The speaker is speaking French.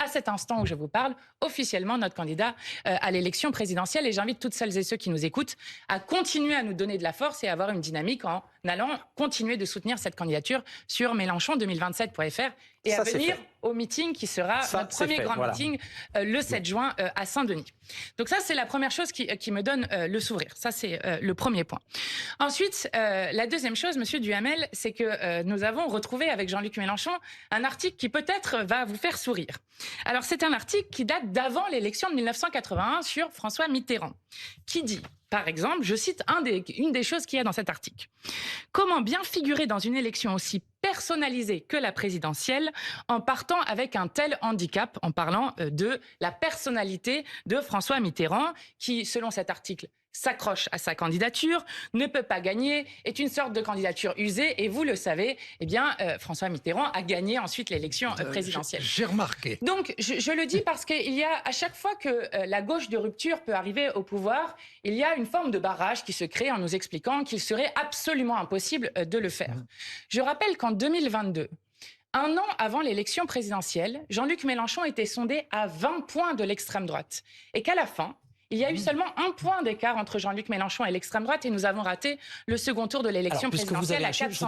à cet instant où je vous parle, officiellement notre candidat à l'élection présidentielle. Et j'invite toutes celles et ceux qui nous écoutent à continuer à nous donner de la force et à avoir une dynamique en allant continuer de soutenir cette candidature sur Mélenchon2027.fr et à venir au meeting qui sera notre premier grand meeting le 7 juin à Saint-Denis. Donc ça, c'est la première chose qui me donne le sourire. Ça, c'est le premier point. Ensuite, la deuxième chose, Monsieur Duhamel, c'est que nous avons retrouvé avec Jean-Luc Mélenchon un article qui peut-être va vous faire sourire. Alors, c'est un article qui date d'avant l'élection de 1981 sur François Mitterrand, qui dit, par exemple, je cite une des choses qu'il y a dans cet article. Comment bien figurer dans une élection aussi personnalisée que la présidentielle en partant avec un tel handicap, en parlant de la personnalité de François Mitterrand, qui, selon cet article, s'accroche à sa candidature, ne peut pas gagner, est une sorte de candidature usée. Et vous le savez, eh bien, François Mitterrand a gagné ensuite l'élection présidentielle. J'ai remarqué. Donc, je le dis parce qu'il y a, à chaque fois que la gauche de rupture peut arriver au pouvoir, il y a une forme de barrage qui se crée en nous expliquant qu'il serait absolument impossible de le faire. Je rappelle qu'en 2022, un an avant l'élection présidentielle, Jean-Luc Mélenchon était sondé à 20 points de l'extrême droite. Et qu'à la fin, il y a eu seulement 1 point d'écart entre Jean-Luc Mélenchon et l'extrême droite et nous avons raté le second tour de l'élection présidentielle à 400.